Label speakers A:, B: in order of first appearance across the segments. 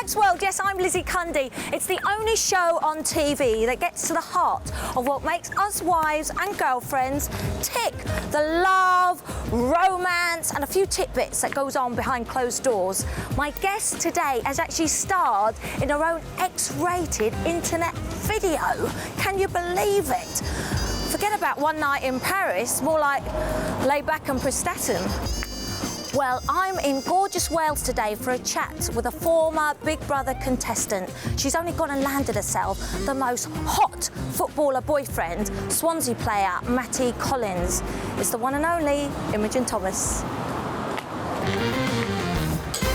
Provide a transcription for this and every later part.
A: Wags World, yes, I'm Lizzie Cundy. It's the only show on TV that gets to the heart of what makes us wives and girlfriends tick. The love, romance and a few tidbits that goes on behind closed doors. My guest today has actually starred in her own X-rated internet video. Can you believe it? Forget about one night in Paris, more like lay back and Prestatyn. Well, I'm in gorgeous Wales today for a chat with a former Big Brother contestant. She's only gone and landed herself the most hot footballer boyfriend, Swansea player Matty Collins. It's the one and only Imogen Thomas.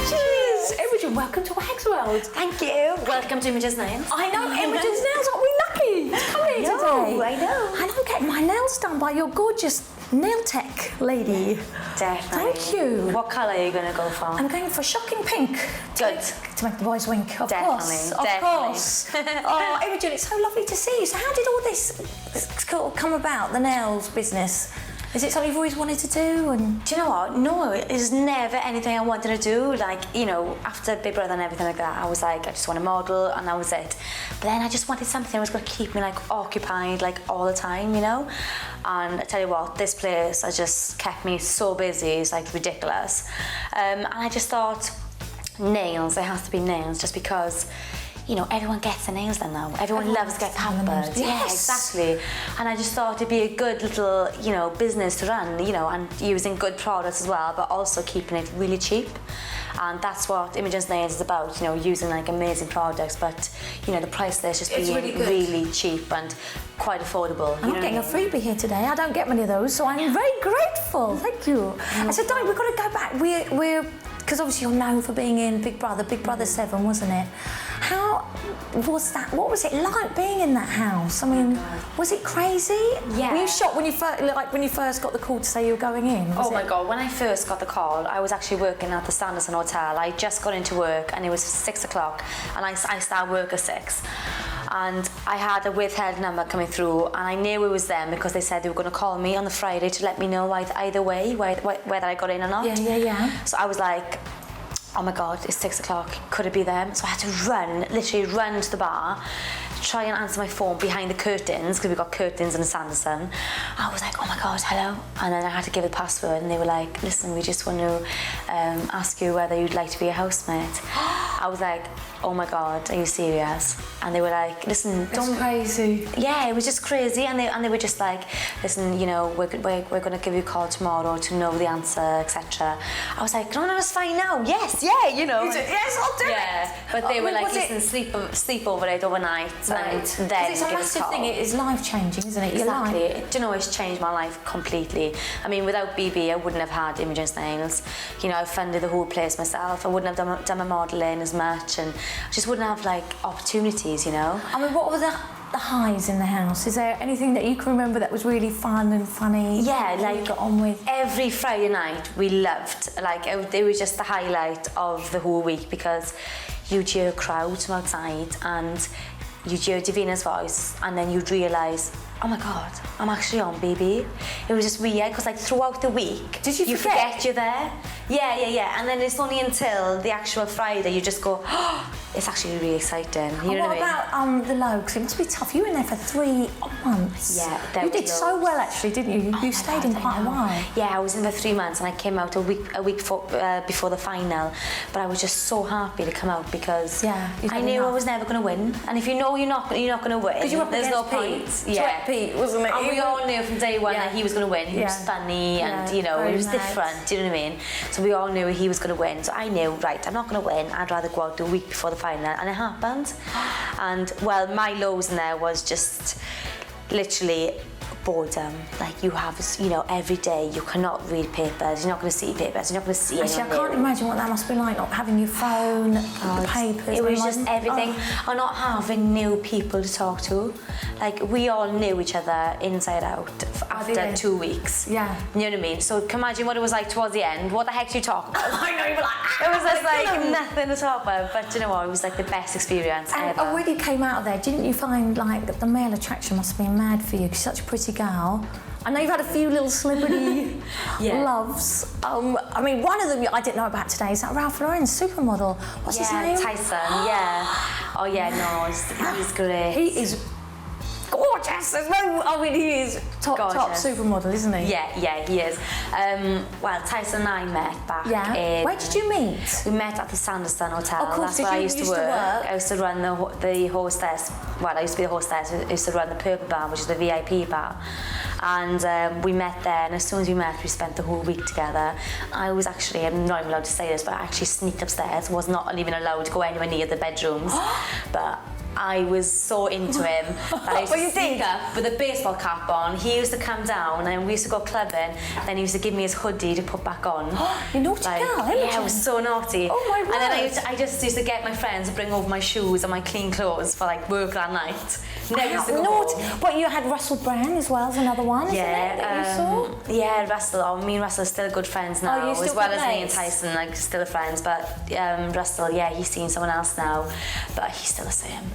A: Cheers! Imogen, welcome to Wags World.
B: Thank you. Welcome to Imogen's Nails.
A: I know, Imogen's Nails, aren't we lucky to come here today?
B: I know.
A: And I'm getting my nails done by your gorgeous nail tech lady.
B: Definitely.
A: Thank you.
B: What colour are you going to go for?
A: I'm going for shocking pink.
B: Good.
A: To make the boys wink, of course. Of course. Oh, Imogen, it's so lovely to see you. So how did all this come about, the nails business? Is it something you've always wanted to do? And
B: do you know what? No, it was never anything I wanted to do. Like, you know, after Big Brother and everything like that, I was like, I just want to model, and that was it. But then I just wanted something that was going to keep me, like, occupied, like, all the time, you know? And I tell you what, this place has just kept me so busy. It's, like, ridiculous. And I just thought, nails, it has to be nails, just because, you know, everyone gets their nails done now. Everyone loves to get pampered.
A: Yes.
B: Yeah, exactly. And I just thought it'd be a good little, you know, business to run, you know, and using good products as well, but also keeping it really cheap. And that's what Imogen's Nails is about, you know, using like amazing products, but, you know, the price there's just being really cheap and quite affordable.
A: I'm getting a freebie here today. I don't get many of those, so I'm very grateful. Thank you. I said, Di, we've got to go back. We're because obviously you're known for being in Big Brother 7, wasn't it? How was that? What was it like being in that house? I mean, was it crazy?
B: Yeah.
A: Were you shocked when you first got the call to say you were going in?
B: Oh my God, when I first got the call, I was actually working at the Sanderson Hotel. I just got into work and it was 6 o'clock and I started work at 6. And I had a withheld number coming through and I knew it was them because they said they were going to call me on the Friday to let me know either way, whether I got in or not.
A: Yeah.
B: So I was like, oh my God, it's 6 o'clock, could it be them? So I had to literally run to the bar, try and answer my phone behind the curtains, because we've got curtains in the Sanderson. I was like, oh my God, hello. And then I had to give the password and they were like, listen, we just want to ask you whether you'd like to be a housemate. I was like, oh my God, are you serious? And they were like, listen,
A: That's crazy.
B: Yeah, it was just crazy, and they were just like, listen, you know, we're going to give you a call tomorrow to know the answer, etc. I was like, no, it's fine now. Yes, yeah, you know.
A: Yes, I'll do it.
B: Yeah, but they were like, listen, sleep over it overnight, and then
A: it's a massive thing. It is life changing, isn't it?
B: Exactly. Do you know, it's changed my life completely. I mean, without BB, I wouldn't have had Imogen's Nails. You know, I funded the whole place myself. I wouldn't have done my modelling as much, and I just wouldn't have like opportunities, you know.
A: I mean, what were the highs in the house? Is there anything that you can remember that was really fun and funny?
B: Yeah, like
A: you got on with
B: every Friday night we loved. Like it was just the highlight of the whole week because you'd hear a crowd from outside and you'd hear Davina's voice and then you'd realise, oh my God, I'm actually on BB. It was just weird because like throughout the week,
A: did you
B: forget you're there? Yeah. And then it's only until the actual Friday you just go, oh, it's actually really exciting. You know what I mean?
A: What about the low? Because it must be tough. You were in there for 3 months.
B: Yeah,
A: you did so well actually, didn't you? You stayed in quite a while.
B: Yeah, I was in for 3 months and I came out a week before the final. But I was just so happy to come out because I knew I was never going to win. And if you know you're not going to win,
A: because you were
B: there's no
A: Pete.
B: point.
A: Yeah, Pete, wasn't it?
B: And we all knew from day one that he was going to win. He was funny and you know, he was different. Do you know what I mean? So we all knew he was going to win. So I knew, right, I'm not going to win. I'd rather go out the week before the final, and it happened. And well, my lows in there was just literally boredom. Like you have, you know, every day you cannot read papers. You're not going to see papers. You're not going to see.
A: Actually, I can't imagine what that must be like, not having your phone, the papers.
B: It was just everything, and not having new people to talk to. like we all knew each other inside out after 2 weeks.
A: Yeah.
B: You know what I mean? So can you imagine what it was like towards the end? What the heck do you talk about?
A: I know, you're like,
B: It was just like nothing to talk about, but you know what? It was like the best experience ever.
A: And when you came out of there, didn't you find like the male attraction must have been mad for you? 'Cause you're such a pretty girl. I know you've had a few little celebrity loves. I mean, one of them I didn't know about today is that Ralph Lauren's supermodel. What's his name?
B: Tyson. Yeah. Oh yeah, no, he's great.
A: He is gorgeous. There's no, I mean, he is top supermodel, isn't he?
B: Yeah, he is. Well, Tyson and I met back in...
A: Where did you meet?
B: We met at the Sanderson Hotel.
A: Of course,
B: that's where I used to work. I used to run the hostess. Well, I used to be the hostess. I used to run the Purple Bar, which is the VIP bar. And we met there, and as soon as we met, we spent the whole week together. I was actually, I'm not even allowed to say this, but I actually sneaked upstairs. Was not even allowed to go anywhere near the bedrooms. But I was so into him that I used to sneak up with a baseball cap on. He used to come down and we used to go clubbing. Then he used to give me his hoodie to put back on.
A: You naughty girl, Imogen.
B: Yeah, I was so naughty.
A: Oh my word.
B: And then I just used to get my friends to bring over my shoes and my clean clothes for like work that night. Never used to go home.
A: But you had Russell Brand as well as another one, isn't it, that you saw?
B: Yeah, Russell. Oh, me and Russell are still good friends now, as well as me and Tyson, like still friends. But Russell, yeah, he's seen someone else now, but he's still the same.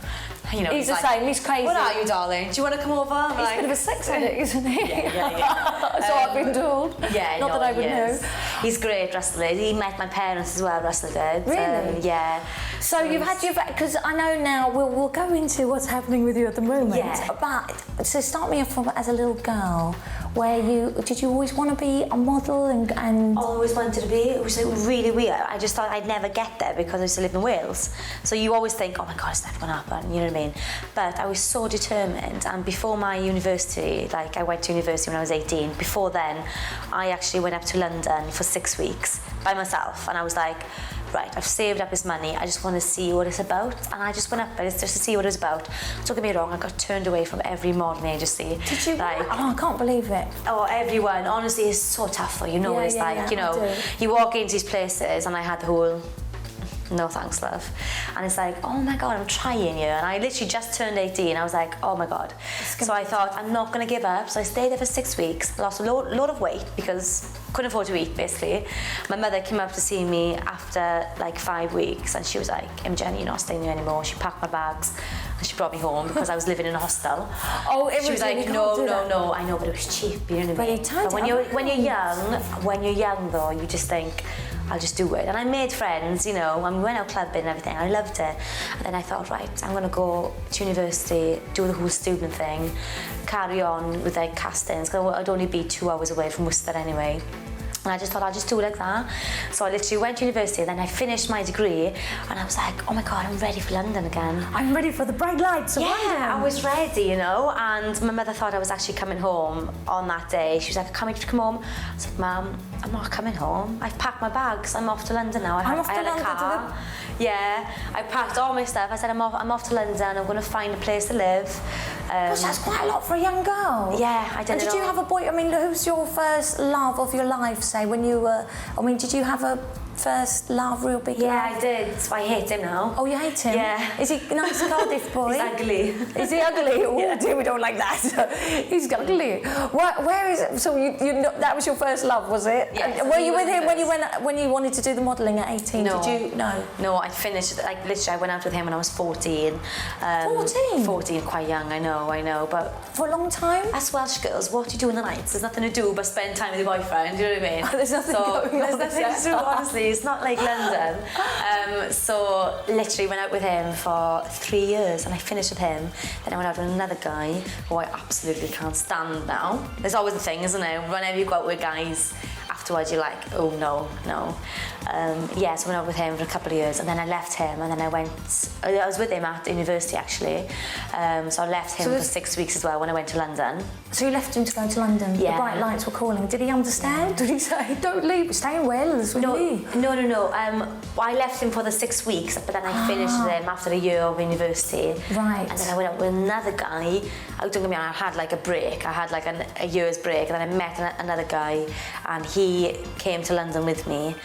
B: You know,
A: he's the same, he's crazy.
B: What are you, darling? Do you want to come over?
A: He's a bit of a sex addict, isn't he?
B: Yeah.
A: So I've been told.
B: Yeah,
A: Not that I would know.
B: He's great, Russell is. He met my parents as well, Russell did.
A: Really?
B: Yeah.
A: So you've had your... Because I know now, we'll go into what's happening with you at the moment.
B: Yeah.
A: But, so start me off from as a little girl, did you always want to be a model and...
B: Always wanted to be. It was really weird. I just thought I'd never get there because I used to live in Wales. So you always think, oh my God, it's never going to happen, you know what I mean? But I was so determined, and before my university, like I went to university when I was 18, before then, I actually went up to London for 6 weeks by myself, and I was like, right, I've saved up this money, I just want to see what it's about, and I just went up there just to see what it's about. Don't get me wrong, I got turned away from every modelling agency.
A: Did you?
B: Like,
A: oh, I can't believe it.
B: Oh, everyone, honestly, it's so tough for you, know what it's like, you know, you walk into these places, and I had the whole, no thanks, love. And it's like, oh my God, I'm trying here. And I literally just turned 18. I was like, oh my God. So I thought, I'm not going to give up. So I stayed there for 6 weeks, lost a lot of weight because couldn't afford to eat, basically. My mother came up to see me after like 5 weeks, and she was like, Imogen, you're not staying here anymore. She packed my bags and she brought me home because I was living in a hostel.
A: Oh,
B: she was like, no. I know, but it was cheap, you know what I mean? But when you're young though, you just think, I'll just do it. And I made friends, you know, and we went out clubbing and everything. I loved it. And then I thought, right, I'm going to go to university, do the whole student thing, carry on with like castings, because I'd only be 2 hours away from Worcester anyway. And I just thought I'll just do it like that. So I literally went to university, then I finished my degree, and I was like, oh my God, I'm ready for London again.
A: I'm ready for the bright lights of London.
B: I was ready, you know, and my mother thought I was actually coming home on that day. She was like, can't you come home? I was like, Mum, I'm not coming home. I've packed my bags. I'm off to London now. I had a car. Yeah, I packed all my stuff. I said, I'm off to London. I'm going to find a place to live.
A: Gosh, that's quite a lot for a young girl.
B: Yeah, I did.
A: And did you have a boy? I mean, who's your first love of your life? Say when you were. I mean, did you have a first love, real big love?
B: Yeah, I did. So I hate him now.
A: Oh, you hate him?
B: Yeah.
A: Is he a nice Cardiff boy?
B: He's ugly.
A: Is he ugly? Oh, yeah. Dear, we don't like that. He's ugly. Where is it? So you that was your first love, was it?
B: Yes.
A: Were you with him when you wanted to do the modelling at 18?
B: No.
A: Did you? No.
B: No, I finished, like literally I went out with him when I was 14.
A: 14?
B: 14, quite young, I know, but...
A: For a long time?
B: As Welsh girls, what do you do in the nights? There's nothing to do but spend time with your boyfriend, you know what I mean?
A: There's nothing going on.
B: There's nothing to do, honestly. It's not like London. So literally went out with him for 3 years, and I finished with him. Then I went out with another guy who I absolutely can't stand now. There's always a thing, isn't there? Whenever you go out with guys, afterwards you're like, oh no. Yeah, so I went out with him for a couple of years, and then I left him, and then I was with him at university actually. So I left him for 6 weeks as well when I went to London.
A: So you left him to go to London?
B: Yeah.
A: The bright lights were calling. Did he understand? Did he say, don't leave, stay in Wales with me?
B: No. I left him for the 6 weeks, but then I finished with him after a year of university.
A: Right.
B: And then I went out with another guy. Don't get me wrong, I had like a break. I had like a year's break, and then I met another guy, and he came to London with me.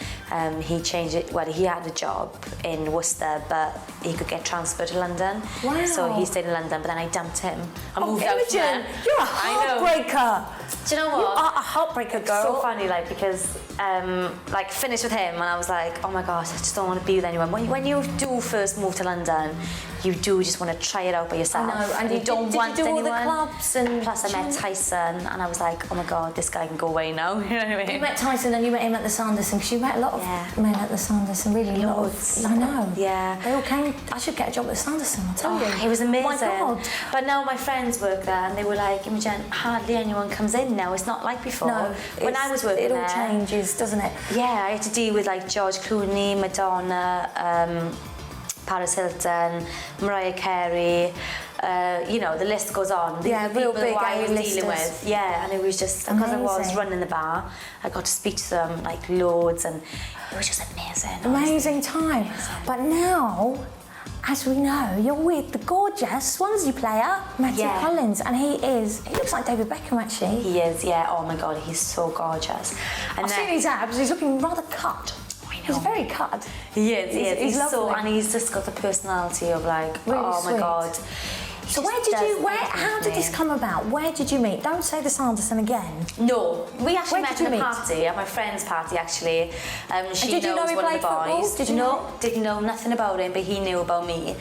B: he changed it. Well, he had a job in Worcester, but he could get transferred to London.
A: Wow.
B: So he stayed in London, but then I dumped him. I moved out from
A: Imogen,
B: there.
A: you're a
B: I know.
A: heartbreaker.
B: Do you know what?
A: You are a heartbreaker, girl.
B: So funny, like, because like finished with him and I was like, oh my gosh, I just don't want to be with anyone. When you do first move to London, you do just want to try it out by yourself.
A: I know, and
B: you don't want
A: did you do
B: anyone.
A: all the clubs and
B: plus I met Tyson and I was like, oh my god, this guy can go away now. You know what I mean?
A: You met Tyson and you met him at the Sanderson, because you met a lot of men at the Sanderson, really a lot of, I know.
B: Yeah.
A: They all came, I should get a job at the Sanderson, I'll tell you.
B: It was amazing.
A: Oh my God.
B: But now my friends work there and they were like, Imogen, hardly anyone comes in now. It's not like before.
A: No,
B: when I was working
A: it all
B: there,
A: changes, doesn't it?
B: yeah, I had to deal with like George Clooney, Madonna, Paris Hilton, Mariah Carey, you know, the list goes on.
A: Yeah, real
B: people
A: big
B: who I was dealing
A: A-listers.
B: with. Yeah, and it was just, because I was
A: Amazing.
B: running the bar, I got to speak to them like loads and it was just amazing.
A: Amazing time. But now, as we know, you're with the gorgeous Swansea player, Matthew
B: Yeah.
A: Collins, and he looks like David Beckham actually.
B: He is, yeah, oh my god, he's so gorgeous. And
A: I've
B: then-
A: seen his abs, he's looking rather cut.
B: I know.
A: He's very cut.
B: He is,
A: He's
B: so,
A: lovely.
B: and he's just got the personality of like,
A: Really
B: oh my
A: sweet.
B: god. He
A: So
B: just
A: where did
B: does
A: you,
B: everything
A: how
B: for
A: did
B: me.
A: this come about? Where did you meet? Don't say the Sanderson again.
B: No, we actually
A: Where
B: met
A: did
B: at
A: you
B: a
A: meet?
B: party, at my friend's party actually. She
A: did you know
B: knows
A: he
B: one of
A: played
B: the
A: football?
B: boys.
A: Did you know?
B: Didn't know nothing about him, but he knew about me.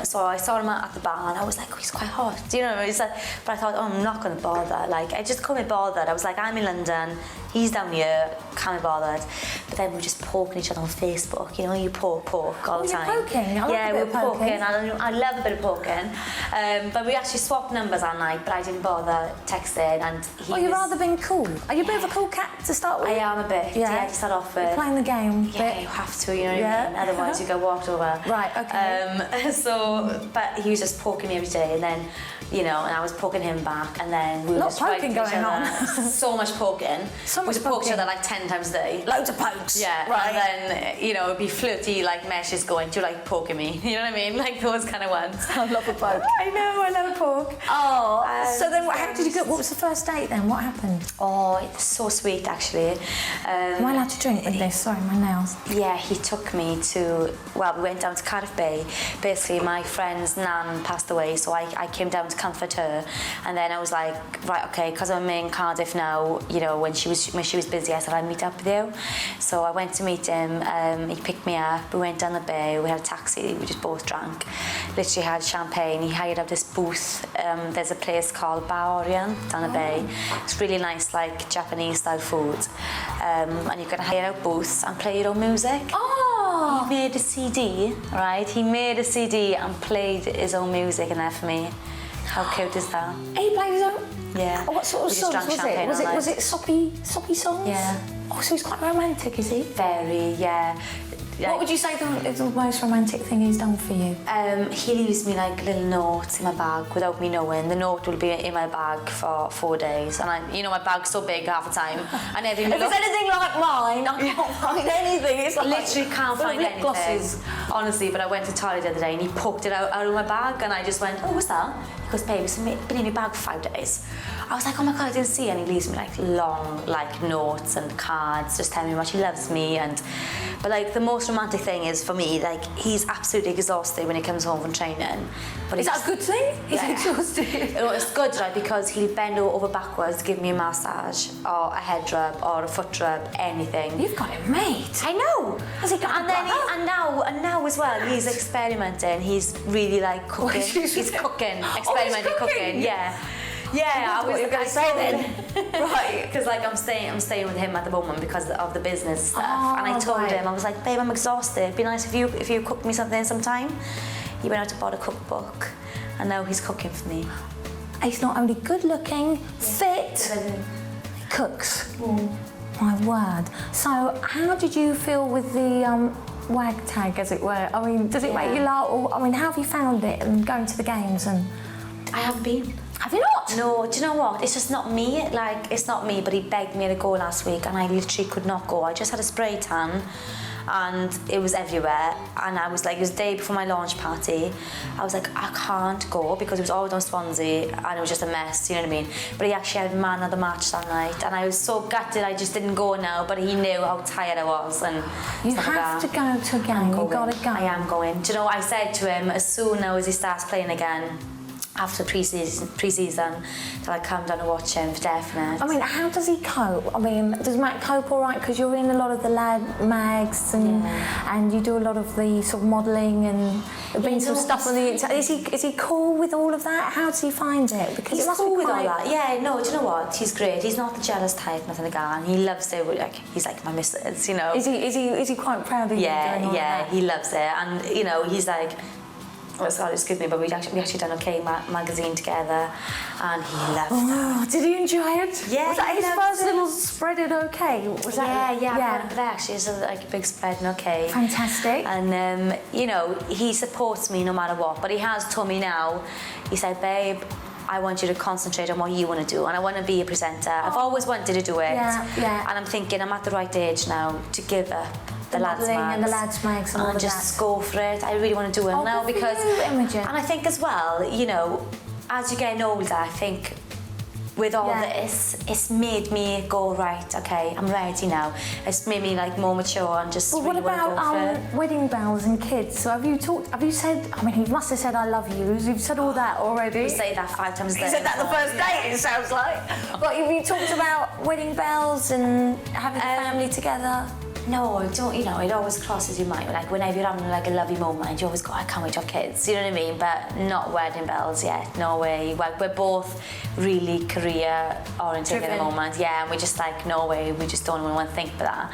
B: So I saw him at the bar and I was like, oh, he's quite hot. Do you know? He's like, but I thought, oh, I'm not going to bother. Like, I just couldn't be bothered. I was like, I'm in London, he's down here, can't be bothered. But then we were just poking each other on Facebook. You know, you poke all
A: Oh,
B: the
A: you're
B: time.
A: poking? I love
B: yeah,
A: a
B: we
A: bit
B: were
A: of poking.
B: poking. I love a bit of poking. But we actually swapped numbers that night, but I didn't bother texting. And he
A: Well, you've
B: was,
A: rather been cool. Are you a bit of a cool cat to start with?
B: I am a bit, yeah, to start off with.
A: Playing the game.
B: Yeah,
A: bit.
B: you have to, you know what
A: Yeah.
B: I mean? Otherwise you get walked over.
A: Right, okay.
B: But he was just poking me every day and then, you know, and I was poking him back and then we were
A: Lot
B: just
A: poking
B: right to each
A: going on.
B: other. So much poking.
A: So
B: we
A: much
B: would poke each
A: poking.
B: other like 10 times a day.
A: Loads of pokes.
B: Yeah,
A: Right.
B: and then, you know, it'd be flirty, like meshes going, do you like poking me? You know what I mean? Like those kind of ones.
A: I love a poke.
B: I know, I love a poke.
A: Oh, so then how did you go? What was the first date then? What happened?
B: Oh, it's so sweet actually.
A: Am I allowed to drink with this? Sorry, my nails.
B: Yeah, he took me to, well, we went down to Cardiff Bay. Basically, my friend's nan passed away, so I came down to comfort her. And then I was like, right, okay, because I'm in Cardiff now, you know, when she was busy, I said, I'd meet up with you. So I went to meet him, he picked me up, we went down the bay, we had a taxi, we just both drank. Literally had champagne, he hired up this booth. There's a place called Bar Orient down the bay. It's really nice, like Japanese style food. And you can hire out booths and play your own music.
A: Oh!
B: He made a CD, right? He made a CD and played his own music in there for me. How cute is that?
A: He played his own?
B: Yeah.
A: Oh, what sort of
B: We just
A: songs
B: drank
A: was it?
B: champagne
A: Was
B: all
A: it
B: night.
A: was it soppy songs?
B: Yeah.
A: Oh, so he's quite romantic, is he?
B: Very, yeah.
A: What would you say the most romantic thing he's done for you?
B: He leaves me like little notes in my bag without me knowing. The note will be in my bag for 4 days, and you know my bag's so big half the time. I never even
A: If it's anything like mine, I can't find anything. It's like
B: literally can't
A: full of
B: find
A: lip
B: anything.
A: glosses.
B: Honestly, but I went to the toilet the other day and he poked it out of my bag and I just went, oh, what's that? He goes, babe, it's been in your bag for 5 days. I was like, oh my God, I didn't see it. And he leaves me like long like notes and cards just telling me how much he loves me. But like the most romantic thing is for me, like he's absolutely exhausted when he comes home from training. But
A: Is that a good thing? He's
B: Yeah.
A: exhausted.
B: You know, it's good, right? Because he'll bend over backwards to give me a massage or a head rub or a foot rub, anything.
A: You've got it made.
B: I know.
A: Has he got
B: and
A: a
B: then
A: brother?
B: and now as well, he's experimenting. He's really like cooking. He's cooking, experimenting, cooking. Yeah. Yeah,
A: I what you were going to say then.
B: Right, because like I'm staying with him at the moment because of the business stuff.
A: Oh,
B: and I told
A: right.
B: him, I was like, babe, I'm exhausted. It'd be nice if you cooked me something sometime. He went out and bought a cookbook, and now he's cooking for me.
A: He's not only good looking, fit, he cooks. My word. So how did you feel with the wag tag, as it were? I mean, does it make you laugh? Or, I mean, how have you found it and going to the games? And
B: I haven't been.
A: have you not?
B: No, do you know what? It's just not me. Like, it's not me, but he begged me to go last week and I literally could not go. I just had a spray tan and it was everywhere. And I was like, it was the day before my launch party. I was like, I can't go because it was all down Swansea and it was just a mess, you know what I mean? But he actually had man of the match that night, and I was so gutted I just didn't go now, but he knew how tired I was. And
A: you have to go to a game, you've got to go.
B: I am going. Do you know, I said to him, as soon as he starts playing again, after pre-season, that I come down and watch him for definite.
A: I mean, how does he cope? I mean, does Matt cope all right? Because you're in a lot of the lad mags and you do a lot of the sort of modelling and there's been some stuff on the internet. Is he cool with all of that? How does he find it? Because
B: he's
A: it must
B: cool
A: be
B: with
A: quite...
B: all that. Yeah, no, do you know what? He's great. He's not the jealous type, nothing like that. And he loves it. Like, he's like my missus, you know.
A: Is he quite proud of you doing all that?
B: He loves it. And you know, he's like, oh, sorry, excuse me, but we actually done OK magazine together, and he loved that.
A: Did he enjoy it?
B: Yeah.
A: Was that his first little spread in OK? Was that?
B: Yeah. But actually, it's like a big spread in OK.
A: Fantastic.
B: And you know, he supports me no matter what. But he has told me now. He said, babe, I want you to concentrate on what you want to do, and I want to be a presenter. I've always wanted to do it.
A: Yeah.
B: And I'm thinking I'm at the right age now to give up the lads mags
A: and the lads mags and all of
B: just
A: that.
B: go for it. I really want to do it now
A: good for
B: because
A: you, Imogen.
B: and I think as well, you know, as you're getting older, I think with all this, it's made me go, right, okay, I'm ready now. It's made me like more mature and just really want to go for it.
A: Wedding bells and kids? So have you said, I mean, he must have said I love you. You've said all that already.
B: We say that 5 times a day.
A: He said that the first date, it sounds like. But have you talked about wedding bells and having the family together?
B: No, I don't, you know, it always crosses your mind. Like, whenever you're having like a lovely moment, you always go, I can't wait to have kids, you know what I mean? But not wedding bells yet, no way. Well, we're both really career-oriented at the moment, and we're just like, no way, we just don't even want to think about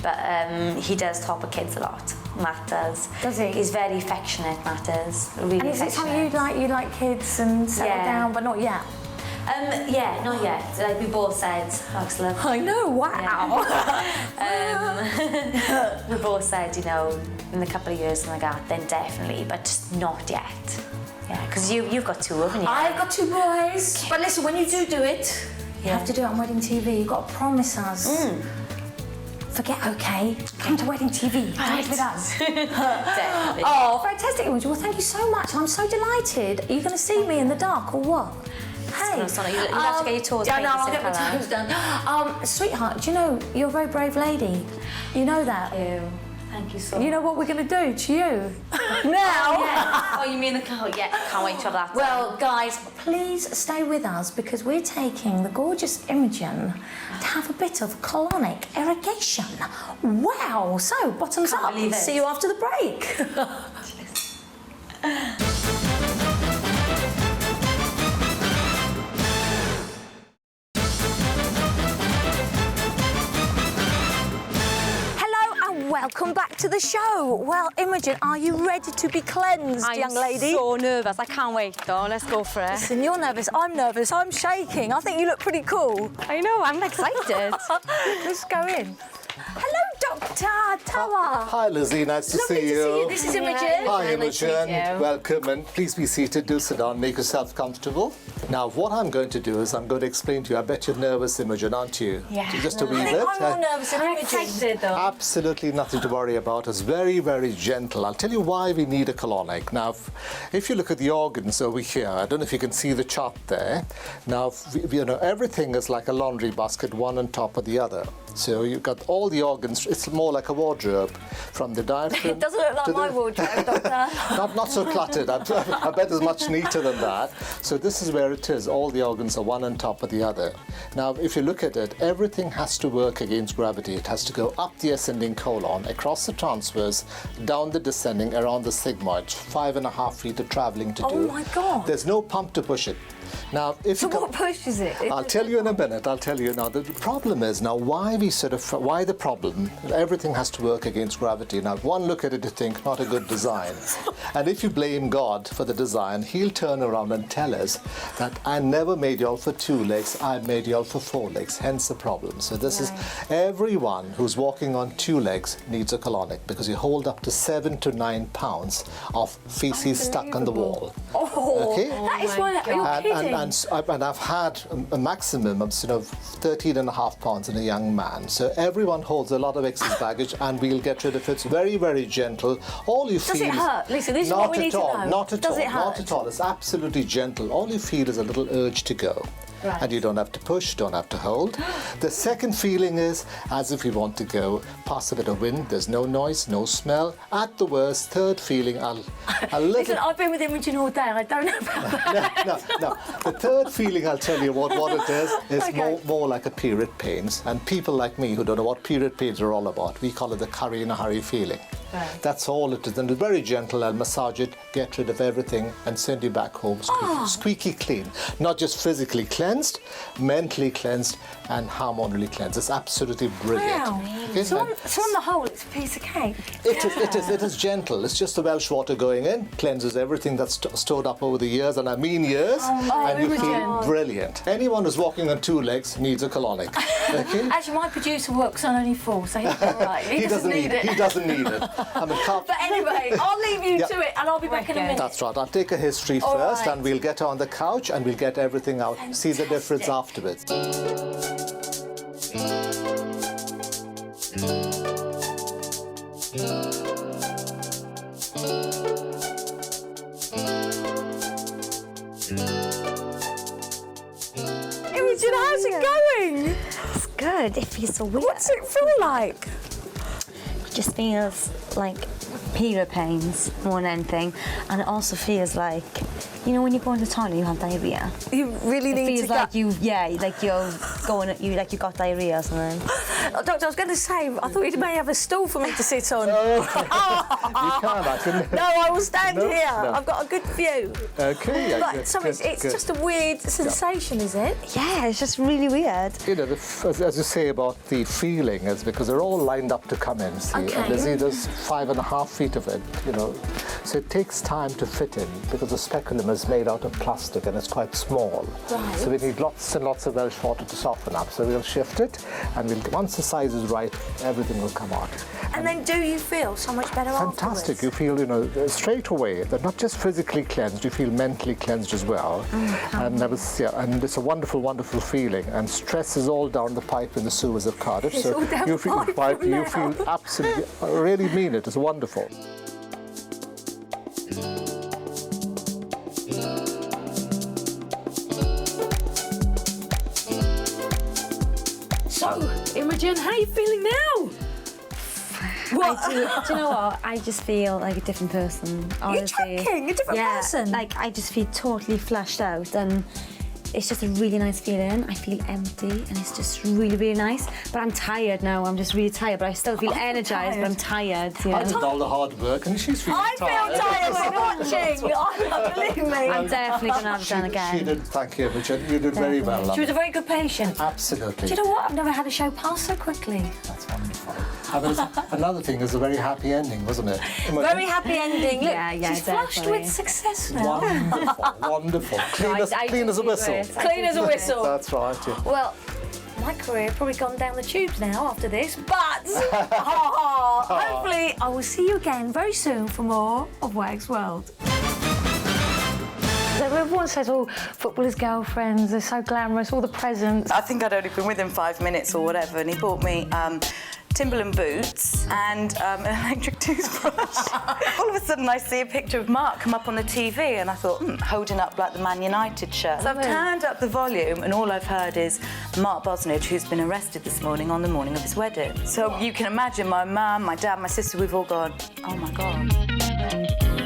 B: that. But he does talk with kids a lot, Matt does.
A: Does he?
B: He's very affectionate, Matt is, really
A: and is it
B: affectionate.
A: something you like kids and settle down, but not yet?
B: Not yet. Like we both said, excellent.
A: I know, wow.
B: We both said, you know, in a couple of years like that, then definitely, but just not yet. Yeah, because you've got 2, haven't you?
A: I've got 2 boys. But listen, when you do it, you have to do it on Wedding TV. You've got to promise us. Forget OK, come to Wedding TV, do it with us.
B: Definitely.
A: Oh, fantastic, Imogen. Well, thank you so much. I'm so delighted. Are you going to see me in the dark or what? Hey,
B: you have to get your toes painted.
A: No, I'll get my toes done. Sweetheart, do you know, you're a very brave lady. You know that.
B: Thank you so much.
A: You know what we're going to do to you? Now?
B: Oh, you mean the car? Yeah, can't wait to have that.
A: Well, guys, please stay with us because we're taking the gorgeous Imogen to have a bit of colonic irrigation. Wow. So, bottoms up. See you after the break. Welcome back to the show. Well, Imogen, are you ready to be cleansed, young lady?
C: I'm so nervous. I can't wait, though. Let's go for it.
A: Listen, you're nervous. I'm nervous. I'm shaking. I think you look pretty cool.
C: I know. I'm excited.
A: Let's go in. Hello, Dr. Tower.
D: Hi, Lizzie. Nice to see you.
A: This is Imogen.
D: Hi,
C: Nice to meet
D: Imogen.
C: you.
D: Welcome, and please be seated. Do sit down. Make yourself comfortable. Now, what I'm going to do is I'm going to explain to you. I bet you're nervous, Imogen, aren't you?
C: Yeah.
D: Just a wee
A: I
D: bit.
A: think I'm more nervous than
C: I'm
A: Imogen.
C: excited, though.
D: Absolutely nothing to worry about. It's very, very gentle. I'll tell you why we need a colonic. Now, if you look at the organs over here, I don't know if you can see the chart there. Now, you know, everything is like a laundry basket, one on top of the other. So you've got all the organs. It's more like a wardrobe, from the diaphragm.
A: It doesn't look like my wardrobe, Doctor.
D: Not so cluttered. I bet it's much neater than that. So this is where it is. All the organs are one on top of the other. Now, if you look at it, everything has to work against gravity. It has to go up the ascending colon, across the transverse, down the descending, around the sigmoid. 5.5 feet of traveling to do.
A: Oh my God.
D: There's no pump to push it. Now, if
A: So
D: you
A: what pushes it?
D: I'll tell you in a minute. I'll tell you now. The problem is now why the problem? Everything has to work against gravity. Now, one look at it, you think not a good design, and if you blame God for the design, He'll turn around and tell us that I never made y'all for 2 legs. I made y'all for 4 legs. Hence the problem. So this is everyone who's walking on 2 legs needs a colonic because you hold up to 7 to 9 pounds of feces stuck on the wall.
A: Oh.
D: Okay?
A: That is why you're kidding.
D: And I've had a maximum of 13.5 pounds in a young man. So everyone holds a lot of excess baggage, and we'll get rid of it. It's very, very gentle. All you feel.
A: Does it hurt? Lisa, this is
D: not
A: what we
D: at
A: need to
D: all,
A: know.
D: Not at
A: Does
D: all.
A: it hurt?
D: Not at all. It's absolutely gentle. All you feel is a little urge to go.
A: Right.
D: And you don't have to push, don't have to hold. The second feeling is as if you want to go past a bit of wind. There's no noise, no smell. At the worst, third feeling, a little.
A: Listen, I've been with Imogen all day. I don't know about that.
D: No. The third feeling, I'll tell you what it is
A: Okay.
D: more like a period pains. And people like me who don't know what period pains are all about, we call it the curry in a hurry feeling.
A: Right.
D: That's all it is. And it's very gentle. I'll massage it, get rid of everything, and send you back home squeaky clean. Not just physically cleansed, mentally cleansed, and hormonally cleansed. It's absolutely brilliant.
A: Wow.
D: Okay?
A: So on the whole, it's a piece of cake.
D: It is gentle. It's just the Welsh water going in, cleanses everything that's stored up over the years, and I mean years, and you feel brilliant. Anyone who's walking on two legs needs a colonic. Okay?
A: Actually, my producer works on only 4, so he's all right. He doesn't need it.
D: He doesn't need it. I mean,
A: But anyway, I'll leave you to it, and I'll be back in a minute.
D: that's right. I'll take a history
A: All
D: first,
A: right.
D: and we'll get on the couch, and we'll get everything out. See the difference afterwards.
A: Imogen, how's it going?
C: It's good. It feels so weird.
A: What's it feel like?
C: It just feels like period pains more than anything, and it also feels like, you know, when you go into the toilet, you have diarrhea.
A: You really
C: It
A: need
C: feels
A: to
C: like
A: go.
C: you got diarrhea or something.
A: Doctor, I was going to say, I thought you may have a stool for me to sit on.
D: You can, I can.
A: No, I will stand
D: No,
A: here.
D: no.
A: I've got a good view.
D: Okay. Yeah,
A: But
D: good,
A: so
D: good,
A: it's
D: good.
A: just a weird sensation, is it?
C: Yeah, it's just really weird.
D: You know, as you say about the feeling, is because they're all lined up to come in, see,
A: Okay.
D: and there's 5.5 feet of it, you know, so it takes time to fit in because the speculum is made out of plastic and it's quite small.
A: Right.
D: So we need lots and lots of Welsh water to soften up. So we'll shift it, and once the size is right, everything will come out.
A: And then do you feel so much better
D: Fantastic. You
A: afterwards?
D: feel, you know, straight away, they're not just physically cleansed, you feel mentally cleansed as well. And and it's a wonderful, wonderful feeling. And stress is all down the pipe in the sewers of Cardiff.
A: It's all down the pipe from
D: you
A: now.
D: feel absolutely, I really mean it, it's wonderful.
A: So, Imogen, how are you feeling now?
C: Do you know what? I just feel like a different person, honestly.
A: joking? A different person?
C: Like, I just feel totally flushed out, and it's just a really nice feeling. I feel empty, and it's just really, really nice. But I'm tired now. I'm just really tired, but I still feel energised, but I'm tired. You
D: I
C: know?
D: did all the hard work, and she's feeling
A: I
D: tired.
A: feel tired when watching. Oh, believe me.
C: I'm definitely going to have it done
D: She
C: again.
D: did, thank you, Imogen. You did very well, love.
A: She was a very good patient.
D: Absolutely.
A: Do you know what? I've never had a show pass so quickly.
D: That's wonderful. And another thing is a very happy ending, wasn't it? Imogen?
A: Very happy ending. Look,
C: Yeah,
A: she's flushed
C: definitely.
A: with success now.
D: Wonderful, wonderful. Clean as
C: I
D: a
C: do
D: whistle.
C: it.
A: Clean as a whistle.
D: That's right. Yeah.
A: Well, my career probably gone down the tubes now after this, but hopefully I will see you again very soon for more of Wag's World. Everyone says, oh, footballers' girlfriends, they're so glamorous, all the presents.
E: I think I'd only been with him 5 minutes or whatever, and he bought me Timberland boots and an electric toothbrush. All of a sudden, I see a picture of Mark come up on the TV, and I thought, holding up like the Man United shirt. So I've turned up the volume, and all I've heard is Mark Bosnich, who's been arrested this morning on the morning of his wedding. So you can imagine my mum, my dad, my sister, we've all gone, oh my God.